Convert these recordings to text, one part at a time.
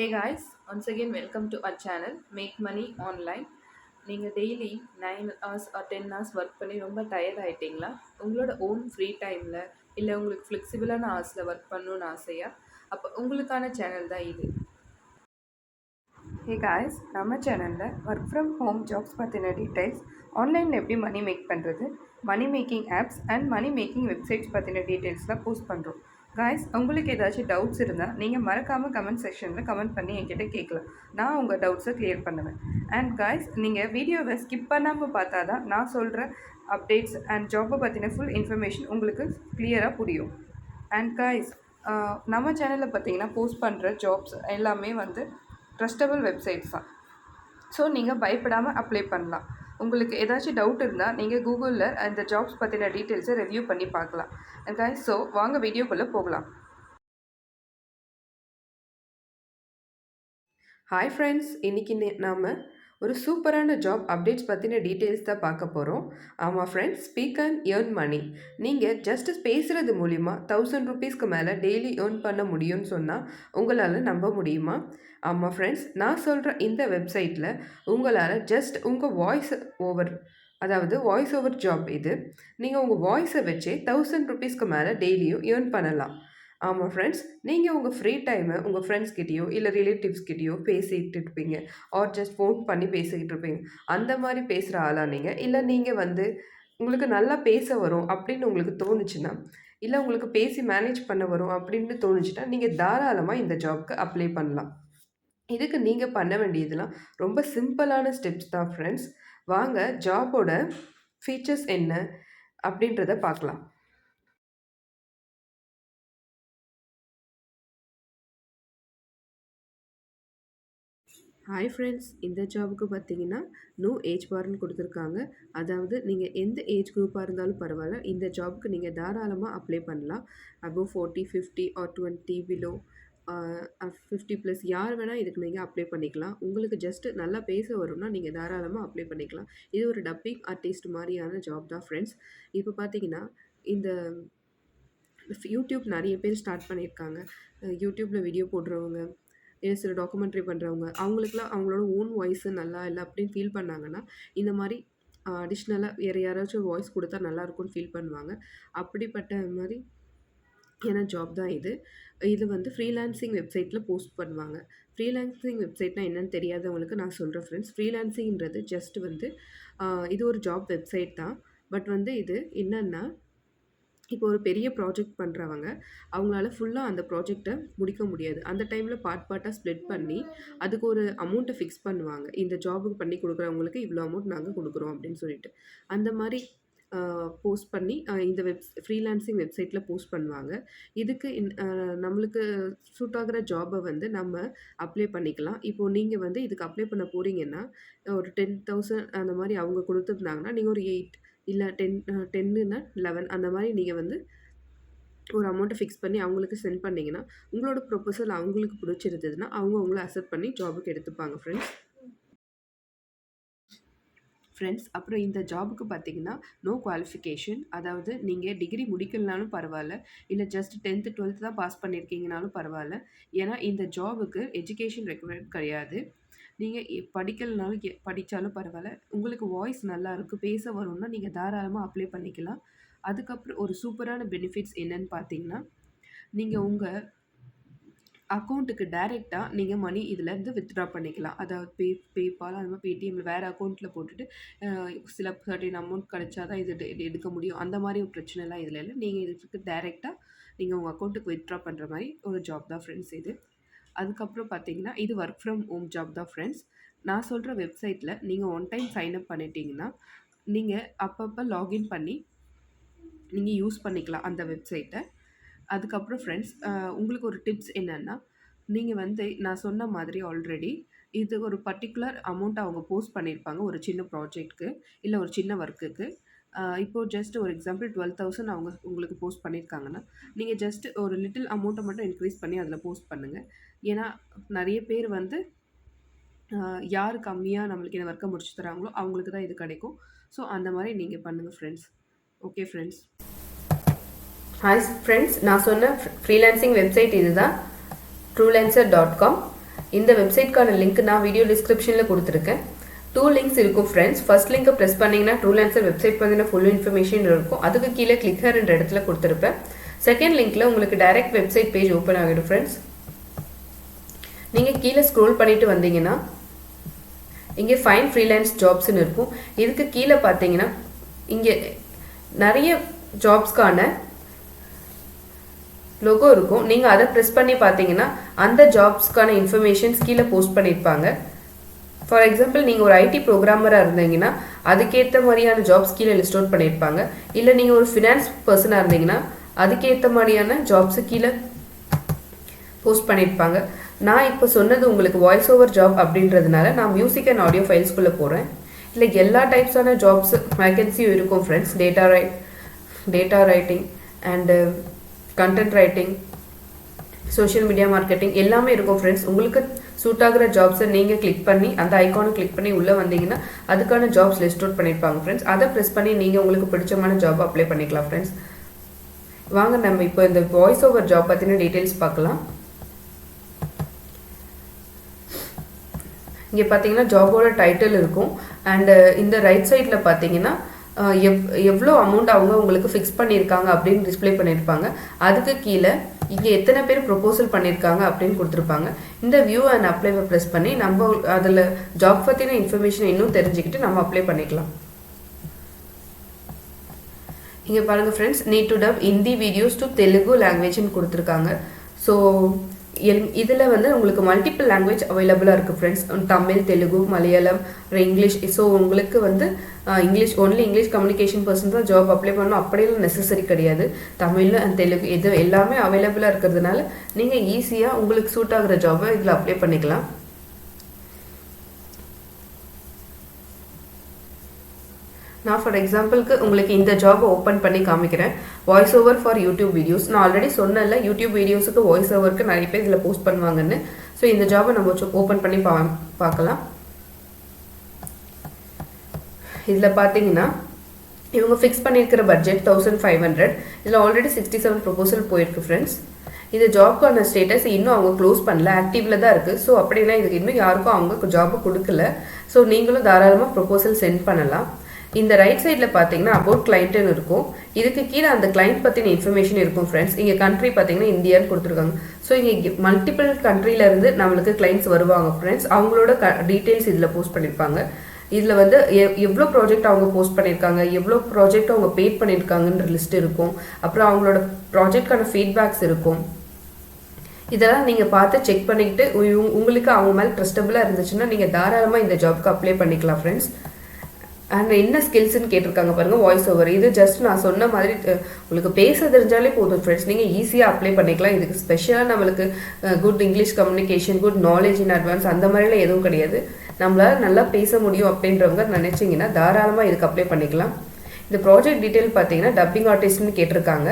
Hey guys, once again welcome to our channel Make Money Online. நீங்கள் daily 9 hours or 10 hours work பண்ணி ரொம்ப tired ஆகிட்டிங்களா? உங்களோட own free டைமில் இல்லை உங்களுக்கு ஃப்ளெக்சிபிளான ஹவர்ஸில் ஒர்க் பண்ணணுன்னு ஆசையா? அப்போ உங்களுக்கான சேனல் தான் இது. ஹே காய்ஸ், நம்ம சேனலில் ஒர்க் ஃப்ரம் ஹோம் ஜாப்ஸ் பற்றின டீட்டெயில்ஸ், ஆன்லைனில் எப்படி மணி மேக் பண்ணுறது, money making apps and money making websites பற்றின டீட்டெயில்ஸ்லாம் போஸ்ட் பண்ணுறோம். காய்ஸ், உங்களுக்கு ஏதாச்சும் டவுட்ஸ் இருந்தால் நீங்கள் மறக்காமல் கமெண்ட் செக்ஷனில் கமெண்ட் பண்ணி என்கிட்ட கேட்கலாம். நான் உங்கள் டவுட்ஸை கிளியர் பண்ணுவேன். அண்ட் காய்ஸ், நீங்கள் வீடியோவை ஸ்கிப் பண்ணாமல் பார்த்தா தான் நான் சொல்கிற அப்டேட்ஸ் அண்ட் ஜாப்பை பற்றின ஃபுல் இன்ஃபர்மேஷன் உங்களுக்கு கிளியராக புரியும். அண்ட் காய்ஸ், நம்ம சேனலில் பார்த்தீங்கன்னா போஸ்ட் பண்ணுற ஜாப்ஸ் எல்லாமே வந்து ட்ரஸ்டபிள் வெப்சைட்ஸ் தான். ஸோ நீங்கள் பயப்படாமல் அப்ளை பண்ணலாம். உங்களுக்கு ஏதாச்சும் டவுட் இருந்தால் நீங்கள் கூகுளில் அந்த ஜாப்ஸ் பற்றின டீட்டெயில்ஸை ரிவ்யூ பண்ணி பார்க்கலாம். கைஸ், ஸோ வாங்க வீடியோக்குள்ளே போகலாம். ஹாய் ஃப்ரெண்ட்ஸ், இன்றைக்கி நாம் ஒரு சூப்பரான ஜாப் அப்டேட்ஸ் பற்றின டீட்டெயில்ஸ் தான் பார்க்க போகிறோம். ஆமாம் friends, speak and earn money. நீங்கள் ஜஸ்ட் பேசுகிறது மூலிமா 1000 rupeesக்கு மேலே டெய்லி ஏர்ன் பண்ண முடியும்னு சொன்னால் உங்களால் நம்ப முடியுமா? ஆமாம் ஃப்ரெண்ட்ஸ், நான் சொல்கிற இந்த வெப்சைட்டில் உங்களால் ஜஸ்ட் உங்கள் வாய்ஸ் ஓவர், அதாவது வாய்ஸ் ஓவர் ஜாப் இது. நீங்கள் உங்கள் வாய்ஸை வச்சே 1000 rupeesக்கு மேலே டெய்லியும் ஏர்ன் பண்ணலாம். ஆமாம் ஃப்ரெண்ட்ஸ், நீங்கள் உங்கள் ஃப்ரீ டைமை உங்கள் ஃப்ரெண்ட்ஸ்கிட்டேயோ இல்லை ரிலேட்டிவ்ஸ்கிட்டேயோ பேசிக்கிட்டு இருப்பீங்க, ஆர் ஜஸ்ட் ஃபோன் பண்ணி பேசிக்கிட்டு இருப்பீங்க. அந்த மாதிரி பேசுகிற ஆளாக நீங்கள், இல்லை நீங்கள் வந்து உங்களுக்கு நல்லா பேச வரும் அப்படின்னு உங்களுக்கு தோணுச்சுன்னா, இல்லை உங்களுக்கு பேசி மேனேஜ் பண்ண வரும் அப்படின்னு தோணுச்சுன்னா, நீங்கள் தாராளமாக இந்த ஜாப்க்கு அப்ளை பண்ணலாம். இதுக்கு நீங்கள் பண்ண வேண்டியதெல்லாம் ரொம்ப சிம்பிளான ஸ்டெப்ஸ் தான் ஃப்ரெண்ட்ஸ். வாங்க ஜாபோட ஃபீச்சர்ஸ் என்ன அப்படின்றத பார்க்கலாம். ஹாய் ஃப்ரெண்ட்ஸ், இந்த ஜாபுக்கு பார்த்தீங்கன்னா நோ ஏஜ் பார்னு கொடுத்துருக்காங்க. அதாவது நீங்கள் எந்த ஏஜ் குரூப்பாக இருந்தாலும் பரவாயில்ல, இந்த ஜாபுக்கு நீங்கள் தாராளமாக அப்ளை பண்ணலாம். அபோவ் 40, 50 ஆர் 20 பிலோ 50+ யார் வேணால் இதுக்கு நீங்கள் அப்ளை பண்ணிக்கலாம். உங்களுக்கு ஜஸ்ட்டு நல்லா பேச வரும்னா நீங்கள் தாராளமாக அப்ளை பண்ணிக்கலாம். இது ஒரு டப்பிங் ஆர்டிஸ்ட் மாதிரியான ஜாப் தான் ஃப்ரெண்ட்ஸ். இப்போ பார்த்தீங்கன்னா இந்த யூடியூப் நிறைய பேர் ஸ்டார்ட் பண்ணியிருக்காங்க. யூடியூப்பில் வீடியோ போடுறவங்க, சில டாக்குமெண்ட்ரி பண்ணுறவங்க, அவங்களுக்குலாம் அவங்களோட ஓன் வாய்ஸு நல்லா இல்லை அப்படின்னு ஃபீல் பண்ணாங்கன்னா, இந்த மாதிரி அடிஷ்னலாக வேறு யாராச்சும் வாய்ஸ் கொடுத்தா நல்லாயிருக்கும்னு ஃபீல் பண்ணுவாங்க. அப்படிப்பட்ட மாதிரி ஏன்னா ஜாப் தான் இது. இது வந்து ஃப்ரீலான்சிங் வெப்சைட்டில் போஸ்ட் பண்ணுவாங்க. ஃப்ரீலான்சிங் வெப்சைட்னால் என்னென்னு தெரியாதவங்களுக்கு நான் சொல்கிறேன் ஃப்ரெண்ட்ஸ். ஃப்ரீலான்சிங்கிறது ஜஸ்ட் வந்து இது ஒரு ஜாப் வெப்சைட் தான். பட் வந்து இது என்னென்னா, இப்போ ஒரு பெரிய ப்ராஜெக்ட் பண்ணுறவங்க அவங்களால ஃபுல்லாக அந்த ப்ராஜெக்டை முடிக்க முடியாது. அந்த டைமில் பார்ட்டாக ஸ்ப்ளிட் பண்ணி அதுக்கு ஒரு அமௌண்ட்டை ஃபிக்ஸ் பண்ணுவாங்க. இந்த ஜாபுக்கு பண்ணி கொடுக்குறவங்களுக்கு இவ்வளோ அமௌண்ட் நாங்கள் கொடுக்குறோம் அப்படின்னு சொல்லிட்டு. அந்த மாதிரி போஸ்ட் பண்ணி இந்த ஃப்ரீலான்சிங் வெப்சைட்டில் போஸ்ட் பண்ணுவாங்க. இதுக்கு நம்மளுக்கு சூட் ஆகிற ஜாபை வந்து நம்ம அப்ளை பண்ணிக்கலாம். இப்போது நீங்கள் வந்து இதுக்கு அப்ளை பண்ண போகிறீங்கன்னா, ஒரு 10,000 அந்த மாதிரி அவங்க கொடுத்துருந்தாங்கன்னா, நீங்கள் ஒரு 8 இல்லை 10ன்னா 11 அந்த மாதிரி நீங்கள் வந்து ஒரு அமௌண்ட்டை ஃபிக்ஸ் பண்ணி அவங்களுக்கு சென்ட் பண்ணிங்கன்னா, உங்களோட ப்ரொபோசல் அவங்களுக்கு பிடிச்சிருந்ததுன்னா அவங்க உங்களை அக்செப்ட் பண்ணி ஜாபுக்கு எடுத்துப்பாங்க ஃப்ரெண்ட்ஸ். அப்புறம் இந்த ஜாபுக்கு பார்த்தீங்கன்னா நோ குவாலிஃபிகேஷன். அதாவது நீங்கள் டிகிரி முடிக்கலனாலும் பரவாயில்ல, இல்லை ஜஸ்ட் 10th 12th தான் பாஸ் பண்ணியிருக்கீங்கனாலும் பரவாயில்ல. ஏன்னா இந்த ஜாபுக்கு எஜுகேஷன் ரெக்வயர்ட் கிடையாது. நீங்கள் படிக்கலனாலும் படித்தாலும் பரவாயில்ல, உங்களுக்கு வாய்ஸ் நல்லா இருக்குது, பேச வரும்னா நீங்கள் தாராளமாக அப்ளை பண்ணிக்கலாம். அதுக்கப்புறம் ஒரு சூப்பரான பெனிஃபிட்ஸ் என்னன்னு பார்த்தீங்கன்னா, நீங்கள் உங்கள் அக்கௌண்ட்டுக்கு டைரெக்டாக நீங்கள் மணி இதிலேருந்து வித்ட்ரா பண்ணிக்கலாம். அதாவது பேபால் அது மாதிரி பேடிஎம்மில் வேறு அக்கௌண்ட்டில் போட்டுட்டு சில சர்டைன் அமௌண்ட் கிடைச்சா தான் இது எடுக்க முடியும். அந்த மாதிரி ஒரு பிரச்சனைலாம் இதில் இல்லை. நீங்கள் இதுக்கு டைரெக்டாக நீங்கள் உங்கள் அக்கௌண்ட்டுக்கு வித்ட்ரா பண்ணுற மாதிரி ஒரு ஜாப் தான் ஃப்ரெண்ட்ஸ் இது. அதுக்கப்புறம் பார்த்தீங்கன்னா இது ஒர்க் ஃப்ரம் ஹோம் ஜாப் தான் ஃப்ரெண்ட்ஸ். நான் சொல்கிற வெப்சைட்டில் நீங்கள் ஒன் டைம் சைன்அப் பண்ணிட்டீங்கன்னா, நீங்கள் அப்பப்போ லாகின் பண்ணி நீங்கள் யூஸ் பண்ணிக்கலாம் அந்த வெப்சைட்டை. அதுக்கப்புறம் ஃப்ரெண்ட்ஸ், உங்களுக்கு ஒரு டிப்ஸ் என்னென்னா, நீங்கள் வந்து நான் சொன்ன மாதிரி ஆல்ரெடி இது ஒரு பர்ட்டிகுலர் அமௌண்ட் அவங்க போஸ்ட் பண்ணியிருப்பாங்க ஒரு சின்ன ப்ராஜெக்ட்க்கு, இல்லை ஒரு சின்ன ஒர்க்குக்கு. இப்போது ஜஸ்ட் ஒரு எக்ஸாம்பிள் 12,000 அவங்க உங்களுக்கு போஸ்ட் பண்ணியிருக்காங்கன்னா, நீங்கள் ஜஸ்ட் ஒரு லிட்டில் அமௌண்ட்டை மட்டும் இன்க்ரீஸ் பண்ணி அதில் போஸ்ட் பண்ணுங்கள். ஏன்னா நிறைய பேர் வந்து யார் கம்மியாக நம்மளுக்கு இந்த ஒர்க்கை முடிச்சு தராங்களோ அவங்களுக்கு தான் இது கிடைக்கும். ஸோ அந்த மாதிரி நீங்கள் பண்ணுங்கள் friends. Okay friends. Hi friends, நான் சொன்ன ஃப்ரீலான்சிங் வெப்சைட் இதுதான், truelancer.com. இந்த வெப்சைட்கான லிங்க் நான் வீடியோ டிஸ்கிரிப்ஷனில் கொடுத்துருக்கேன். 2 லிங்க்ஸ் இருக்கும் ஃப்ரெண்ட்ஸ். ஃபர்ஸ்ட் லிங்கை ப்ரெஸ் பண்ணிங்கன்னா ட்ரூலான்சர் வெப்சைட் பற்றின ஃபுல் இன்ஃபர்மேஷன் இருக்கும். அதுக்கு கீழே கிளிக் ஹேர் என்ற இடத்துல கொடுத்துருப்பேன். செகண்ட் லிங்க்ல உங்களுக்கு டைரக்ட் வெப்சைட் பேஜ் ஓப்பன் ஆகிடும் ஃப்ரெண்ட்ஸ். நீங்கள் கீழே ஸ்க்ரோல் பண்ணிட்டு வந்தீங்கன்னா இங்கே ஃபைன் ஃப்ரீலான்ஸ் ஜாப்ஸ்ன்னு இருக்கும். இதுக்கு கீழே பார்த்தீங்கன்னா இங்கே நிறைய ஜாப்ஸ்க்கான லோகோ இருக்கும். நீங்கள் அதை ப்ரெஸ் பண்ணி பார்த்தீங்கன்னா அந்த ஜாப்ஸ்க்கான இன்ஃபர்மேஷன்ஸ் கீழே போஸ்ட் பண்ணியிருப்பாங்க. ஃபார் எக்ஸாம்பிள் நீங்கள் ஒரு ஐடி ப்ரோக்ராமராக இருந்தீங்கன்னா அதுக்கேற்ற மாதிரியான ஜாப்ஸ் கீழே லிஸ்ட் அவுட் பண்ணியிருப்பாங்க. இல்லை நீங்கள் ஒரு ஃபினான்ஸ் பர்சனாக இருந்தீங்கன்னா அதுக்கேற்ற மாதிரியான ஜாப்ஸு கீழே போஸ்ட் பண்ணியிருப்பாங்க. நான் இப்போ சொன்னது உங்களுக்கு வாய்ஸ் ஓவர் ஜாப் அப்படின்றதுனால நான் மியூசிக் அண்ட் ஆடியோ ஃபைல்ஸ்குள்ளே போகிறேன். இல்லை எல்லா டைப்ஸான ஜாப்ஸ் வேகன்சியும் இருக்கும் friends. Data writing and content writing, social media marketing எல்லாமே இருக்கும் ஃப்ரெண்ட்ஸ். உங்களுக்கு சூட் ஆகிற ஜாப்ஸை நீங்கள் கிளிக் பண்ணி அந்த ஐக்கானை கிளிக் பண்ணி உள்ளே வந்தீங்கன்னா அதுக்கான ஜாப்ஸ் லிஸ்ட் அவுட் பண்ணியிருப்பாங்க ஃப்ரெண்ட்ஸ். அதை ப்ரெஸ் பண்ணி நீங்கள் உங்களுக்கு பிடிச்சமான ஜாப் அப்ளை பண்ணிக்கலாம் ஃப்ரெண்ட்ஸ். வாங்க நம்ம இப்போ இந்த வாய்ஸ் ஓவர் ஜாப் பற்றின டீட்டெயில்ஸ் பார்க்கலாம். இங்கே பார்த்தீங்கன்னா ஜாபோட டைட்டில் இருக்கும். அண்டு இந்த ரைட் சைடில் பார்த்தீங்கன்னா எவ்வளோ அமௌண்ட் அவங்க உங்களுக்கு ஃபிக்ஸ் பண்ணியிருக்காங்க அப்படின்னு டிஸ்பிளே பண்ணியிருப்பாங்க. அதுக்கு கீழே இங்கே எத்தனை பேர் ப்ரொபோசல் பண்ணியிருக்காங்க அப்படின்னு கொடுத்துருப்பாங்க. இந்த வியூ அண்ட் அப்ளைவை ப்ரெஸ் பண்ணி நம்ம அதில் ஜாப் பற்றின இன்ஃபர்மேஷன் இன்னும் தெரிஞ்சுக்கிட்டு நம்ம அப்ளை பண்ணிக்கலாம். இங்கே பாருங்கள் friends, need to dub Hindi videos to Telugu லாங்குவேஜ்னு கொடுத்துருக்காங்க. ஸோ இதில் வந்து உங்களுக்கு மல்டிபிள் லாங்குவேஜ் அவைலபிளாக இருக்குது friends. Tamil, Telugu, Malayalam, English. So உங்களுக்கு வந்து ஒன்லி இங்கிலீஷ் கம்யூனிகேஷன் பர்சன் தான் ஜாப் அப்ளை பண்ணணும் அப்படிலாம் நெசசரி கிடையாது. தமிழ் அண்ட் தெலுங்கு இது எல்லாமே அவைலபிளாக இருக்கிறதுனால நீங்கள் ஈஸியாக உங்களுக்கு சூட் ஆகிற ஜாபை இதில் அப்ளை பண்ணிக்கலாம். நான் ஃபார் எக்ஸாம்பிளுக்கு உங்களுக்கு இந்த ஜாபை ஓப்பன் பண்ணி காமிக்கிறேன். Voice over for YouTube videos. நான் ஆல்ரெடி சொன்னல யூடியூப் வீடியோஸுக்கு வாய்ஸ் ஓவருக்கு நிறைய பேர் இதில் போஸ்ட் பண்ணுவாங்கன்னு. ஸோ இந்த ஜாபை நம்ம ஓப்பன் பண்ணி பார்க்கலாம். இதில் பார்த்தீங்கன்னா இவங்க ஃபிக்ஸ் பண்ணியிருக்கிற பட்ஜெட் 1500. இதில் ஆல்ரெடி 67 ப்ரொபோசல் போயிருக்கு ஃப்ரெண்ட்ஸ். இந்த ஜாப்க்கான ஸ்டேட்டஸ் இன்னும் அவங்க க்ளோஸ் பண்ணல, ஆக்டிவில் தான் இருக்குது. ஸோ அப்படின்னா இதுக்கு இன்னும் யாருக்கும் அவங்க ஜாபை கொடுக்கல. ஸோ நீங்களும் தாராளமாக ப்ரொபோசல் சென்ட் பண்ணலாம். இந்த ரைட் சைடில் பார்த்தீங்கன்னா அபவுட் கிளைண்ட்டுன்னு இருக்கும். இதுக்கு கீழே அந்த கிளைண்ட் பற்றின இன்ஃபர்மேஷன் இருக்கும் ஃப்ரெண்ட்ஸ். இங்கே கண்ட்ரி பார்த்தீங்கன்னா இந்தியான்னு கொடுத்துருக்காங்க. ஸோ இங்கே மல்டிபிள் கண்ட்ரியிலேருந்து நம்மளுக்கு கிளைண்ட்ஸ் வருவாங்க ஃப்ரெண்ட்ஸ். அவங்களோட டீட்டெயில்ஸ் இதில் போஸ்ட் பண்ணியிருப்பாங்க. இதில் வந்து எவ்வளோ ப்ராஜெக்ட் அவங்க போஸ்ட் பண்ணியிருக்காங்க, எவ்வளோ ப்ராஜெக்ட் அவங்க பெய்ட் பண்ணியிருக்காங்கன்ற லிஸ்ட் இருக்கும். அப்புறம் அவங்களோட ப்ராஜெக்டான ஃபீட்பேக்ஸ் இருக்கும். இதெல்லாம் நீங்கள் பார்த்து செக் பண்ணிக்கிட்டு உங்களுக்கு அவங்க மேலே ட்ரஸ்டபுளாக இருந்துச்சுன்னா நீங்கள் தாராளமாக இந்த ஜாப்க்கு அப்ளை பண்ணிக்கலாம் ஃப்ரெண்ட்ஸ். அண்ட் என்ன ஸ்கில்ஸ்ன்னு கேட்டிருக்காங்க பாருங்கள், வாய்ஸ் ஓவர். இது ஜஸ்ட் நான் சொன்ன மாதிரி உங்களுக்கு பேச தெரிஞ்சாலே போதும் ஃப்ரெண்ட்ஸ். நீங்கள் ஈஸியாக அப்ளை பண்ணிக்கலாம். இதுக்கு ஸ்பெஷலாக நம்மளுக்கு good English communication, good knowledge in advance அந்த மாதிரிலாம் எதுவும் கிடையாது. நம்மளால் நல்லா பேச முடியும் அப்படின்றவங்க நினச்சிங்கன்னா தாராளமாக இதுக்கு அப்ளை பண்ணிக்கலாம். இந்த ப்ராஜெக்ட் டீட்டெயில் பார்த்தீங்கன்னா டப்பிங் ஆர்டிஸ்ட்னு கேட்டிருக்காங்க.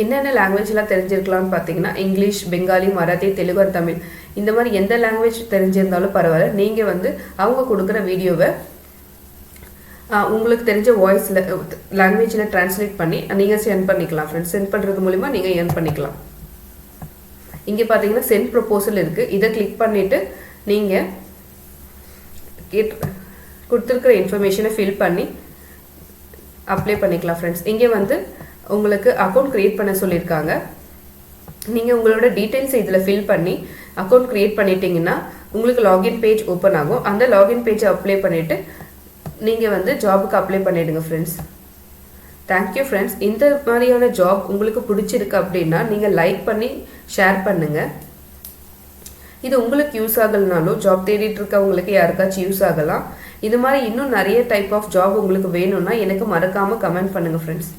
என்னென்ன லாங்குவேஜ்லாம் தெரிஞ்சிருக்கலாம்னு பார்த்தீங்கன்னா இங்கிலீஷ், பெங்காலி, மராத்தி, தெலுங்கு, தமிழ் இந்த மாதிரி எந்த லாங்குவேஜ் தெரிஞ்சிருந்தாலும் பரவாயில்ல. நீங்கள் வந்து அவங்க கொடுக்குற வீடியோவை உங்களுக்கு தெரிஞ்ச வாய்ஸில் லாங்குவேஜில் ட்ரான்ஸ்லேட் பண்ணி நீங்கள் சென்ட் பண்ணிக்கலாம் ஃப்ரெண்ட்ஸ். சென்ட் பண்ணுறது மூலிமா நீங்கள் ஏர்ன் பண்ணிக்கலாம். இங்கே பார்த்தீங்கன்னா சென்ட் ப்ரொபோசல் இருக்குது. இதை கிளிக் பண்ணிவிட்டு நீங்கள் கொடுத்துருக்குற இன்ஃபர்மேஷனை ஃபில் பண்ணி அப்ளை பண்ணிக்கலாம் ஃப்ரெண்ட்ஸ். இங்கே வந்து உங்களுக்கு அக்கௌண்ட் க்ரியேட் பண்ண சொல்லியிருக்காங்க. நீங்கள் உங்களோட டீட்டெயில்ஸை இதில் ஃபில் பண்ணி அக்கௌண்ட் க்ரியேட் பண்ணிட்டீங்கன்னா உங்களுக்கு லாகின் பேஜ் ஓப்பன் ஆகும். அந்த லாகின் பேஜை அப்ளை பண்ணிவிட்டு நீங்கள் வந்து ஜாபுக்கு அப்ளை பண்ணிவிடுங்க ஃப்ரெண்ட்ஸ். Thank you friends. இந்த மாதிரியான ஜாப் உங்களுக்கு பிடிச்சிருக்கு அப்படின்னா நீங்கள் லைக் பண்ணி ஷேர் பண்ணுங்கள். இது உங்களுக்கு யூஸ் ஆகலனாலும் ஜாப் தேடிட்டு இருக்கவங்களுக்கு யாருக்காச்சும் யூஸ் ஆகலாம். இது மாதிரி இன்னும் நிறைய டைப் ஆஃப் ஜாப் உங்களுக்கு வேணும்னா எனக்கு மறக்காமல் கமெண்ட் பண்ணுங்கள் ஃப்ரெண்ட்ஸ்.